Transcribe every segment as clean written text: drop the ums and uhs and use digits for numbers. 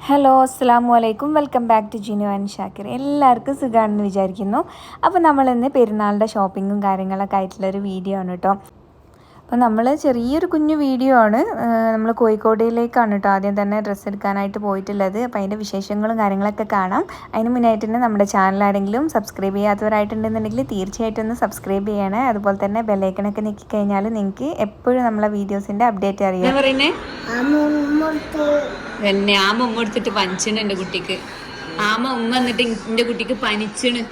Hello അസ്സാം വലൈക്കും welcome back to Jinu and Shakir. എല്ലാവർക്കും സുഖമാണെന്ന് വിചാരിക്കുന്നു. അപ്പോൾ നമ്മളിന്ന് പെരുന്നാളിൻ്റെ ഷോപ്പിങ്ങും കാര്യങ്ങളൊക്കെ ആയിട്ടുള്ളൊരു വീഡിയോ ആണ് കേട്ടോ. അപ്പോൾ നമ്മൾ ചെറിയൊരു കുഞ്ഞു വീഡിയോ ആണ്. നമ്മൾ കോഴിക്കോടിലേക്കാണ് കേട്ടോ ആദ്യം തന്നെ ഡ്രസ്സ് എടുക്കാനായിട്ട് പോയിട്ടുള്ളത്. അപ്പോൾ അതിൻ്റെ വിശേഷങ്ങളും കാര്യങ്ങളൊക്കെ കാണാം. അതിന് മുന്നായിട്ട് തന്നെ നമ്മുടെ ചാനൽ ആരെങ്കിലും സബ്സ്ക്രൈബ് ചെയ്യാത്തവരായിട്ടുണ്ടെന്നുണ്ടെങ്കിൽ തീർച്ചയായിട്ടും ഒന്ന് സബ്സ്ക്രൈബ് ചെയ്യണേ. അതുപോലെ തന്നെ ബെല്ലൈക്കണൊക്കെ ഞെക്കി കഴിഞ്ഞാൽ നിങ്ങൾക്ക് എപ്പോഴും നമ്മളെ വീഡിയോസിൻ്റെ അപ്ഡേറ്റ് അറിയാം. എന്നെ ആമ ഉമ്മ എടുത്തിട്ട് പനിച്ചണ് എൻ്റെ കുട്ടിക്ക്. ആമ ഉമ്മ എന്നിട്ട് എൻ്റെ കുട്ടിക്ക് പനിച്ചണ്.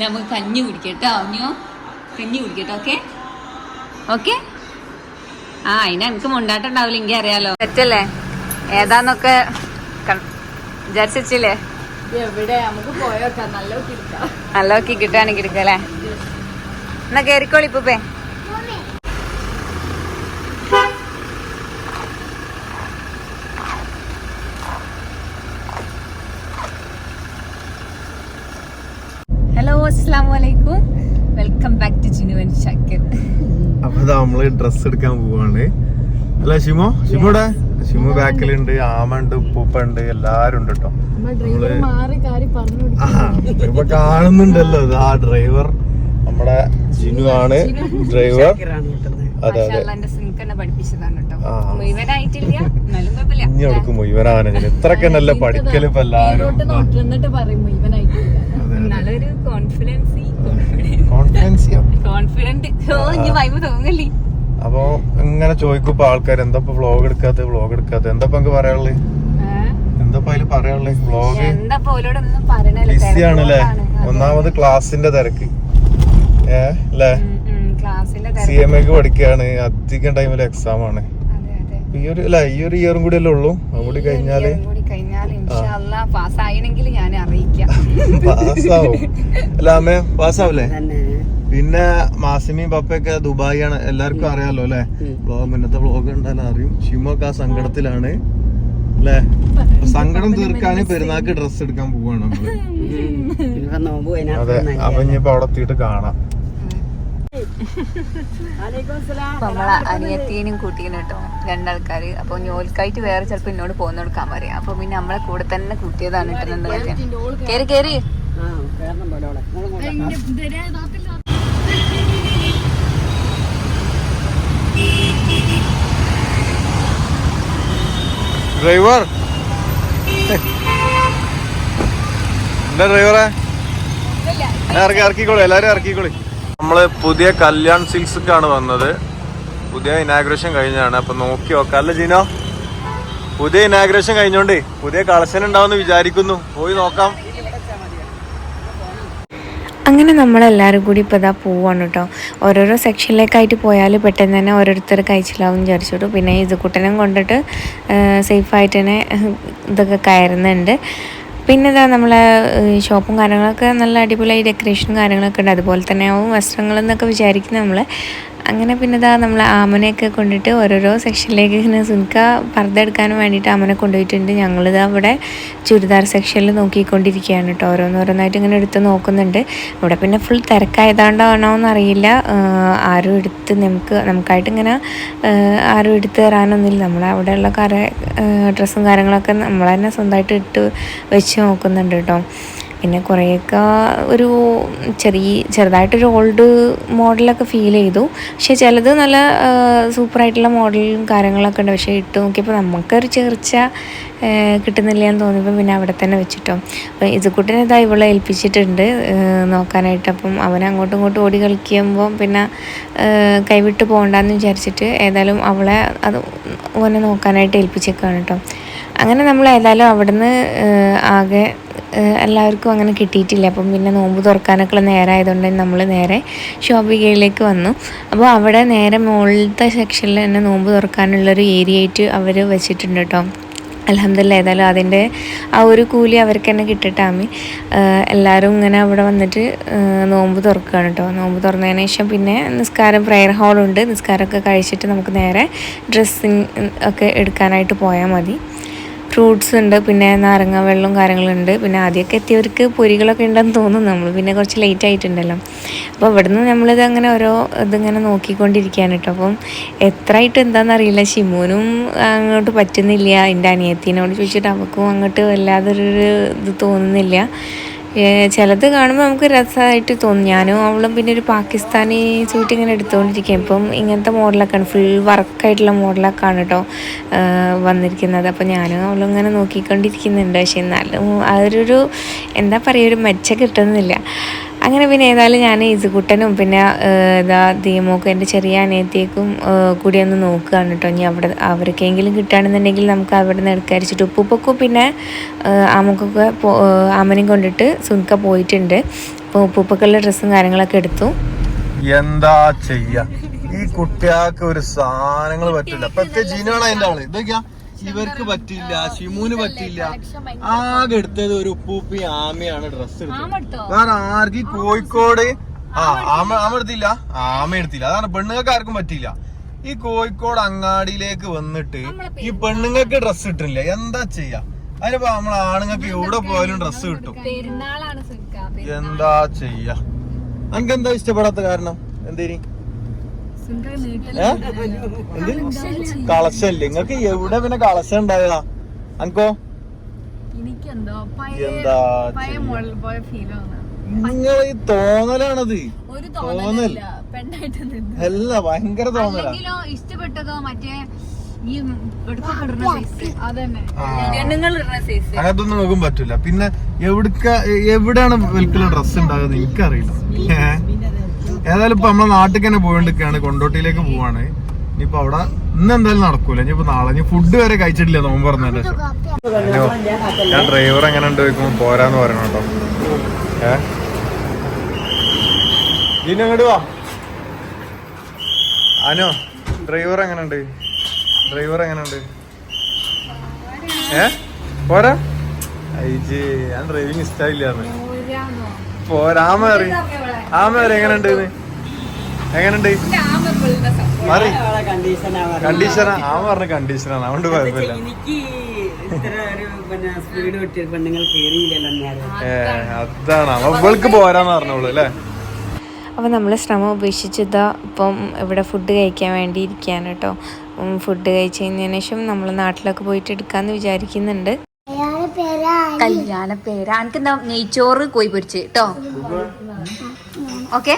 നമുക്ക് കഞ്ഞി കുടിക്കട്ടോ. അഞ്ഞോ കഞ്ഞി കുടിക്കട്ടോ. Okay okay. ആ അതിന് എനിക്ക് മുണ്ടാട്ടം ഉണ്ടാവില്ല, എനിക്ക് അറിയാലോ. തെറ്റല്ലേ ഏതാന്നൊക്കെ വിചാരിച്ചില്ലേ? എവിടെ നമുക്ക് പോയോക്കാം. നല്ല നോക്കി കിട്ടുകയാണെങ്കിൽ എടുക്കല്ലേ. എന്നാ കേറിക്കോളിപ്പേ. ഹലോ അസ്സലാമു അലൈക്കും welcome back to Jinu and Shakir. അപ്പൊ നമ്മള് ഡ്രസ് എടുക്കാൻ പോവാണ് അല്ല ഷിമോടെ ഷിമു ബാക്കിലുണ്ട്, ആമുണ്ട്, ഉപ്പുപ്പുണ്ട്, എല്ലാരും ഉണ്ട് കേട്ടോ. ഇപ്പൊ കാണുന്നുണ്ടല്ലോ ആ ഡ്രൈവർ നമ്മുടെ ജിനു ആണ് ഡ്രൈവർ. അതെ അതെ ഇനി എടുക്കും മുഴുവനാണ്. ഇത്രക്കെ നല്ല പഠിക്കല് ഇപ്പൊ എല്ലാരും. അപ്പൊ ഇങ്ങനെ ചോദിക്കും ഇപ്പൊ ആൾക്കാർ എന്താ വ്ളോഗ് എടുക്കാത്ത എന്താ എനിക്ക് പറയാനുള്ളത്? എന്താ അതില് പറയാനുള്ളത്? വ്ളോഗ് ബിസിയാണല്ലേ. ഒന്നാമത് ക്ലാസ്സിന്റെ തിരക്ക് അല്ലേ. CMA പഠിക്കാണ്, അധികം ടൈമിൽ എക്സാം ആണ്. ഈ ഒരു ഇയറും കൂടി അല്ലേ ഉള്ളൂ. അതുകൂടി കഴിഞ്ഞാല് പാസ്സാവും. അല്ല അമ്മേ പാസ്സാവൂലേ? പിന്നെ മാസിമയും പപ്പയൊക്കെ ദുബായി ആണ്, എല്ലാവർക്കും അറിയാലോ അല്ലെ. മുന്നത്തെ വ്ളോഗ് കണ്ടാലും അറിയും. ഷിമൊക്കെ ആ സങ്കടത്തിലാണ് അല്ലേ. സങ്കടം തീർക്കാന് പെരുന്നാക്ക് ഡ്രസ്സ് എടുക്കാൻ പോവാണ് നമ്മള്. അതെ, അപ്പൊ ഇനിയിപ്പോ അവിടെ എത്തിയിട്ട് കാണാം. നമ്മളെ അനിയത്തിനും കൂട്ടീനും കേട്ടോ രണ്ടാൾക്കാര്. അപ്പൊ ഞോൽക്കായിട്ട് വേറെ ചിലപ്പോ എന്നോട് പോന്ന് കൊടുക്കാൻ പറയാം. അപ്പൊ പിന്നെ നമ്മളെ കൂടെ തന്നെ കൂട്ടിയതാണ് കിട്ടുന്നുണ്ട്. കേറി കേറി ഡ്രൈവർ എന്താ ഡ്രൈവറെ ഇറക്കിക്കോളി, എല്ലാരും ഇറക്കിക്കോളി. നമ്മള് പുതിയ കല്യാൺ സിൽക്സ്ക്കാണ് വന്നത്. പുതിയ ഇനാഗ്രേഷൻ കഴിഞ്ഞാണ്. അപ്പൊ നോക്കി നോക്കാം അല്ല ജിനോ. പുതിയ ഇനാഗ്രേഷൻ കഴിഞ്ഞോണ്ട് പുതിയ കളക്ഷൻ ഉണ്ടാവുമെന്ന് വിചാരിക്കുന്നു. പോയി നോക്കാം. അങ്ങനെ നമ്മളെല്ലാവരും കൂടി ഇപ്പോൾ ഇതാ പോവാണ് കേട്ടോ. ഓരോരോ സെക്ഷനിലേക്കായിട്ട് പോയാൽ പെട്ടെന്ന് തന്നെ ഓരോരുത്തർ കഴിച്ചില്ലാവും വിചാരിച്ചിട്ടു. പിന്നെ ഇത് കുട്ടനും കൊണ്ടിട്ട് സേഫായിട്ട് തന്നെ ഇതൊക്കെ കയറുന്നുണ്ട്. പിന്നെ ഇതാ നമ്മളെ ഷോപ്പും കാര്യങ്ങളൊക്കെ നല്ല അടിപൊളിയായി ഡെക്കറേഷനും കാര്യങ്ങളൊക്കെ ഉണ്ട്. അതുപോലെ തന്നെ ആവും വസ്ത്രങ്ങളെന്നൊക്കെ വിചാരിക്കുന്നത് നമ്മൾ. അങ്ങനെ പിന്നെ ഇതാ നമ്മൾ ആമനെയൊക്കെ കൊണ്ടിട്ട് ഓരോരോ സെക്ഷനിലേക്ക് ഇങ്ങനെ സുനിക്ക പർദ്ദ എടുക്കാനും വേണ്ടിയിട്ട് ആമനെ കൊണ്ടുപോയിട്ടുണ്ട്. ഞങ്ങളിതാ അവിടെ ചുരിദാർ സെക്ഷനിൽ നോക്കിക്കൊണ്ടിരിക്കുകയാണ് കേട്ടോ. ഓരോന്നോരോന്നായിട്ട് ഇങ്ങനെ എടുത്ത് നോക്കുന്നുണ്ട്. ഇവിടെ പിന്നെ ഫുൾ തിരക്കായതാണ്ടാണോ എന്നറിയില്ല. ആരും എടുത്ത് നമുക്കായിട്ട് ഇങ്ങനെ ആരും എടുത്ത് തരാനൊന്നുമില്ല. നമ്മളവിടെയുള്ള ഡ്രസ്സും കാര്യങ്ങളൊക്കെ നമ്മൾ തന്നെ സ്വന്തമായിട്ട് ഇട്ട് വെച്ച് നോക്കുന്നുണ്ട് കേട്ടോ. പിന്നെ കുറേയൊക്കെ ഒരു ചെറുതായിട്ടൊരു ഓൾഡ് മോഡലൊക്കെ ഫീൽ ചെയ്തു. പക്ഷേ ചിലത് നല്ല സൂപ്പറായിട്ടുള്ള മോഡലും കാര്യങ്ങളൊക്കെ ഉണ്ട്. പക്ഷേ ഇട്ട് നോക്കിയപ്പോൾ നമുക്കൊരു ചേർച്ച കിട്ടുന്നില്ല എന്ന് തോന്നിയപ്പോൾ പിന്നെ അവിടെ തന്നെ വെച്ചിട്ടോ. അപ്പോൾ ഇതുകൂട്ടിനെ ഇതാ ഇവളെ ഏൽപ്പിച്ചിട്ടുണ്ട് നോക്കാനായിട്ട്. അപ്പം അവൻ അങ്ങോട്ടും ഇങ്ങോട്ടും ഓടി കളിക്കുമ്പോൾ പിന്നെ കൈവിട്ട് പോകണ്ടെന്ന് വിചാരിച്ചിട്ട് ഏതായാലും അവളെ അത് ഓനെ നോക്കാനായിട്ട് ഏൽപ്പിച്ചേക്കാണ് കേട്ടോ. അങ്ങനെ നമ്മൾ ഏതായാലും അവിടുന്ന് ആകെ എല്ലാവർക്കും അങ്ങനെ കിട്ടിയിട്ടില്ല. അപ്പം പിന്നെ നോമ്പ് തുറക്കാനൊക്കെ നേരമായതുകൊണ്ട് നമ്മൾ നേരെ ശോഭികയിലേക്ക് വന്നു. അപ്പോൾ അവിടെ നേരെ മുകളിലത്തെ സെക്ഷനിൽ തന്നെ നോമ്പ് തുറക്കാനുള്ളൊരു ഏരിയ ആയിട്ട് അവർ വെച്ചിട്ടുണ്ട് കേട്ടോ. അൽഹംദുലില്ലാ ഏതായാലും അതിൻ്റെ ആ ഒരു കൂലി അവർക്ക് തന്നെ കിട്ടിയിട്ടാണ് എല്ലാവരും ഇങ്ങനെ അവിടെ വന്നിട്ട് നോമ്പ് തുറക്കുകയാണ് കേട്ടോ. നോമ്പ് തുറന്നതിന് ശേഷം പിന്നെ നിസ്കാരം പ്രെയർ ഹാളുണ്ട്. നിസ്കാരമൊക്കെ കഴിച്ചിട്ട് നമുക്ക് നേരെ ഡ്രസ്സിങ് ഒക്കെ എടുക്കാനായിട്ട് പോയാൽ മതി. ഫ്രൂട്ട്സ് ഉണ്ട്, പിന്നെ നാരങ്ങ വെള്ളവും കാര്യങ്ങളുണ്ട്. പിന്നെ ആദ്യമൊക്കെ എത്തിയവർക്ക് പൊരികളൊക്കെ ഉണ്ടെന്ന് തോന്നുന്നു, നമ്മൾ പിന്നെ കുറച്ച് ലേറ്റ് ആയിട്ടുണ്ടല്ലോ. അപ്പോൾ ഇവിടുന്ന് നമ്മളിത് അങ്ങനെ ഓരോ ഇതിങ്ങനെ നോക്കിക്കൊണ്ടിരിക്കുകയാണ് കേട്ടോ. അപ്പം എത്രയായിട്ട് എന്താണെന്നറിയില്ല, ഷിമോനും അങ്ങോട്ട് പറ്റുന്നില്ല. എൻ്റെ അനിയത്തിനോട് ചോദിച്ചിട്ട് അവൾക്കും അങ്ങോട്ട് വല്ലാതൊരു ഇത് തോന്നുന്നില്ല. ചിലത് കാണുമ്പോൾ നമുക്ക് രസമായിട്ട് തോന്നും. ഞാനും അവളും പിന്നെ ഒരു പാകിസ്ഥാനി സൂട്ട് ഇങ്ങനെ എടുത്തുകൊണ്ടിരിക്കുക. ഇപ്പം ഇങ്ങനത്തെ മോഡലൊക്കെയാണ്, ഫുൾ വർക്കായിട്ടുള്ള മോഡലൊക്കെയാണ് കേട്ടോ വന്നിരിക്കുന്നത്. അപ്പോൾ ഞാനും അവളും ഇങ്ങനെ നോക്കിക്കൊണ്ടിരിക്കുന്നുണ്ട്. പക്ഷെ എന്നാലും അതൊരു എന്താ പറയുക, ഒരു മെച്ചം കിട്ടുന്നില്ല. അങ്ങനെ പിന്നെ ഏതായാലും ഞാൻ ഇസുകുട്ടനും പിന്നെ ദീമോക്കും എൻ്റെ ചെറിയ അനിയത്തേക്കും കൂടി ഒന്ന് നോക്കുകയാണ് കേട്ടോ. ഇനി അവർക്കെങ്കിലും കിട്ടുകയാണെന്നുണ്ടെങ്കിൽ നമുക്ക് അവിടെ നിന്ന് എടുക്കാതിരിച്ചിട്ട്. ഉപ്പുപ്പൊക്കും പിന്നെ ആമക്കൊക്കെ ആമനെയും കൊണ്ടിട്ട് സുൻക പോയിട്ടുണ്ട്. അപ്പോൾ ഉപ്പുപ്പൊക്കുള്ള ഡ്രസ്സും കാര്യങ്ങളൊക്കെ എടുത്തു. എന്താ ചെയ്യാ, ഈ കുട്ടികൾക്ക് ഒരു സാധനങ്ങൾ പറ്റില്ല. പ്രത്യേകിച്ച് ജീനാണ് അതിന്റെ ആള്. ഇതൊക്കെയാ ഇവർക്ക് പറ്റില്ല, ഷിമുന് പറ്റില്ല. ആകെ എടുത്തത് ഒരു ഉപ്പൂപ്പി ആമയാണ് ഡ്രസ്സ് എടുത്തത്. വേറെ ആർക്കും കോഴിക്കോട് ആമ എടുത്തില്ല, ആമ എടുത്തില്ല. അതാണ് പെണ്ണുങ്ങൾക്ക് ആർക്കും പറ്റില്ല. ഈ കോഴിക്കോട് അങ്ങാടിയിലേക്ക് വന്നിട്ട് ഈ പെണ്ണുങ്ങൾക്ക് ഡ്രസ്സ് കിട്ടില്ല. എന്താ ചെയ്യാ, അതിനിപ്പോ നമ്മളെ ആണുങ്ങൾക്ക് എവിടെ പോയാലും ഡ്രസ്സ് കിട്ടും. എന്താ ചെയ്യാ, എനിക്ക് എന്താ ഇഷ്ടപ്പെടാത്ത കാരണം എന്തേനി? കളശല്ലേ നിങ്ങക്ക്? എവിടെ പിന്നെ കളശം ഉണ്ടായതാ? അനക്കോ എന്താ നിങ്ങൾ ഈ തോന്നലാണത്, തോന്നൽ അല്ല, ഭയങ്കര തോന്നലാ. ഇഷ്ടപ്പെട്ടതോ മറ്റേ അതൊന്നും നോക്കും പറ്റൂല. പിന്നെ എവിടെയാണ് വെൽക്കുള്ള ഡ്രസ്സ് ഉണ്ടാകുന്നത് എനിക്കറിയില്ല. ഏതായാലും ഇപ്പൊ നമ്മളെ നാട്ടിൽ തന്നെ പോയിട്ടൊക്കെയാണ്, കൊണ്ടോട്ടിയിലേക്ക് പോവാണ്. ഇനിയിപ്പോ അവിടെ ഇന്ന് എന്തായാലും നടക്കൂല. ഇനിയിപ്പോ നാളെ ഇനി ഫുഡ് വരെ കഴിച്ചിട്ടില്ല നോമ്പ് പറഞ്ഞതിന്റെ ശേഷം. ഞാൻ ഡ്രൈവർ എങ്ങനെ ഉണ്ട് ചോദിക്കുമ്പോ പോരാന്ന് പറയണം കേട്ടോ. ഇനി അങ്ങോട്ട് വാ. അനു, ഡ്രൈവർ എങ്ങനെയുണ്ട്? ഡ്രൈവർ എങ്ങനെയുണ്ട്? പോരാ? അയ്യേ, ഞാൻ ഡ്രൈവിങ് ഇഷ്ടായില്ലാന്ന്. പോരാ. ആമ എങ്ങനെയുണ്ട്? എങ്ങനെയുണ്ട്? മാറി കണ്ടീഷനാ. ആമ പറഞ്ഞ കണ്ടീഷനാണ്, അതുകൊണ്ട് കുഴപ്പമില്ല. അതാണ് അവൾക്ക് പോരാന്ന് പറഞ്ഞോളൂ അല്ലേ. അപ്പോൾ നമ്മൾ ശ്രമം ഉപേക്ഷിച്ചതാ ഇപ്പം ഇവിടെ ഫുഡ് കഴിക്കാൻ വേണ്ടി ഇരിക്കുകയാണ് കേട്ടോ. ഫുഡ് കഴിച്ച് കഴിഞ്ഞതിന് ശേഷം നമ്മൾ നാട്ടിലൊക്കെ പോയിട്ട് എടുക്കാമെന്ന് വിചാരിക്കുന്നുണ്ട്. കല്യാണ പേരാ എനിക്കെന്താ നെയ്ച്ചോറ് കോഴി പൊരിച്ച് കേട്ടോ. ഓക്കെ,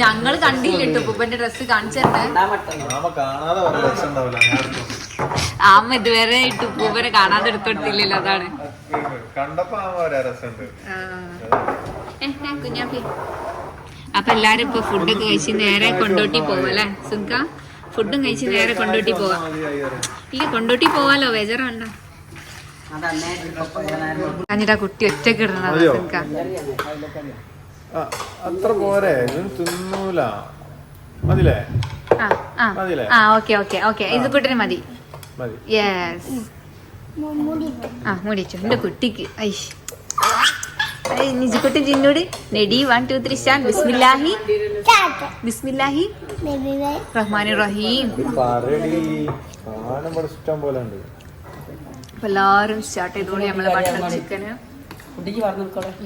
ഞങ്ങൾ കണ്ടില്ല കേട്ടോ ഉപ്പന്റെ ഡ്രസ്സ് കാണിച്ചിട്ട്. ആമ ഇതുവരെ ഇട്ട് ഉപ്പൂപ്പനെ കാണാതെ എടുത്തെടുത്തില്ലല്ലോ, അതാണ്. കുഞ്ഞാപ്പി, അപ്പൊ എല്ലാരും ഇപ്പൊ ഫുഡൊക്കെ കഴിച്ച് നേരെ കൊണ്ടോട്ടി പോവല്ലേ സുഖ? ഫുഡും കഴിച്ച് നേരെ കൊണ്ടോട്ടി പോവാം. ഇല്ല, കൊണ്ടോട്ടി പോവാലോ, ബേജാറാണ്ട. എന്നിട്ടാ കുട്ടി ഒറ്റക്ക് ഇടണത് സുഖ. അത്ര പോരെ, തിന്നൂല. മതിലേ? ഓക്കെ ഓക്കെ ഓക്കെ, ഇത് കുട്ടിന് മതി. യെസ്, മൂടിച്ചു എന്റെ കുട്ടിക്ക്. നിജുക്കുട്ടി ജിന്നോട് നെടി 1 2 3 സ്റ്റാർട്ട്. ബിസ്മില്ലാഹി ബിസ്മില്ലാഹി റഹ്മാനിർ റഹീം. എല്ലാരും സ്റ്റാർട്ട് ചെയ്തോളി. നമ്മളെ ബട്ടർ ചിക്കന്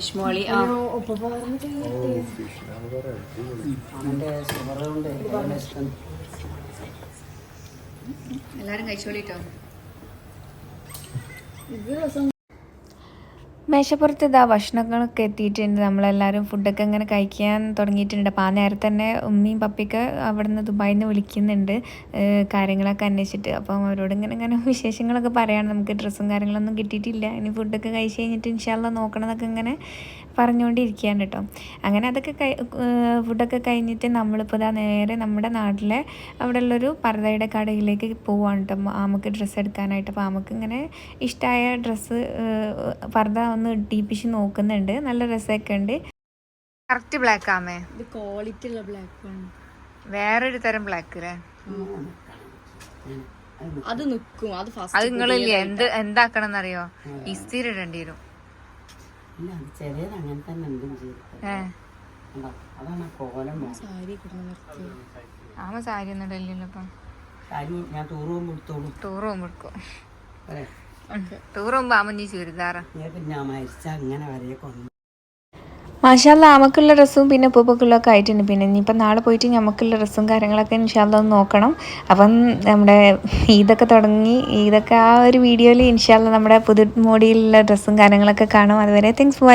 ഇഷ്മോളി. എല്ലാരും കഴിച്ചോളിട്ടോ. മേശപ്പുറത്ത് ഇതാ ഭക്ഷണങ്ങളൊക്കെ എത്തിയിട്ടുണ്ട്. നമ്മളെല്ലാവരും ഫുഡൊക്കെ അങ്ങനെ കഴിക്കാൻ തുടങ്ങിയിട്ടുണ്ട്. അപ്പോൾ ആ നേരത്തെ തന്നെ ഉമ്മയും പപ്പയൊക്കെ അവിടെ നിന്ന് ദുബായിൽ നിന്ന് വിളിക്കുന്നുണ്ട് കാര്യങ്ങളൊക്കെ അന്വേഷിച്ചിട്ട്. അപ്പം അവരോട് ഇങ്ങനെ വിശേഷങ്ങളൊക്കെ പറയാണ്. നമുക്ക് ഡ്രസ്സും കാര്യങ്ങളൊന്നും കിട്ടിയിട്ടില്ല, ഇനി ഫുഡൊക്കെ കഴിച്ച് കഴിഞ്ഞിട്ട് ഇൻഷാല്ലാ നോക്കണം എന്നൊക്കെ ഇങ്ങനെ പറഞ്ഞുകൊണ്ടിരിക്കുകയാണ് കേട്ടോ. അങ്ങനെ അതൊക്കെ ഫുഡൊക്കെ കഴിഞ്ഞിട്ട് നമ്മളിപ്പോൾ ഇതാ നേരെ നമ്മുടെ നാട്ടിലെ അവിടെ ഉള്ളൊരു പർദ്ദയുടെ കടയിലേക്ക് പോവാണ് കേട്ടോ, നമുക്ക് ഡ്രസ്സ് എടുക്കാനായിട്ട്. അപ്പോൾ നമുക്ക് ഇങ്ങനെ ഇഷ്ടമായ ഡ്രസ്സ് പർദ്ദ ഒന്ന് ഇടിപ്പിച്ച് നോക്കുന്നുണ്ട്. നല്ല രസമൊക്കെ ഉണ്ട്. കറക്റ്റ് ബ്ലാക്ക് ആമേ, ക്വാളിറ്റി ഉള്ള ബ്ലാക്ക് ആണ്. വേറൊരു തരം ബ്ലാക്ക് അല്ലേ? അത് നിക്കും, അത് ഫസ്റ്റ്. അത് നിങ്ങളില്ലേ എന്താക്കണം എന്നറിയോ? ഇസ്തിരി ഇടേണ്ടി വരും. ആമ സാരി ഒന്നും ഇടല്ലോ. അപ്പം ഞാൻ ടൂർ പോകുമ്പോൾ എടുത്തോളൂ. ടൂർ പോകുമ്പോൾ എടുക്കും. അതെ, ടൂർ പോകുമ്പോൾ ആമഞ്ഞി ചുരിദാറാ. ഞാൻ മരിച്ച അങ്ങനെ വരെ കൊണ്ടു. മാഷാല്ല നമുക്കുള്ള ഡ്രസ്സും പിന്നെ ഉപ്പുപ്പൊക്കെയുള്ളതൊക്കെ ആയിട്ടുണ്ട്. പിന്നെ ഇനിയിപ്പം നാളെ പോയിട്ട് നമുക്കുള്ള ഡ്രസ്സും കാര്യങ്ങളൊക്കെ ഇൻഷാല്ല ഒന്ന് നോക്കണം. അപ്പം നമ്മുടെ ഈദൊക്കെ തുടങ്ങി, ഈദൊക്കെ ആ ഒരു വീഡിയോയിൽ ഇൻഷാല്ല നമ്മുടെ പുതു മോഡിയിലുള്ള ഡ്രസ്സും കാര്യങ്ങളൊക്കെ കാണും. അതുവരെ താങ്ക്സ് ഫോർ വാച്ചിങ്.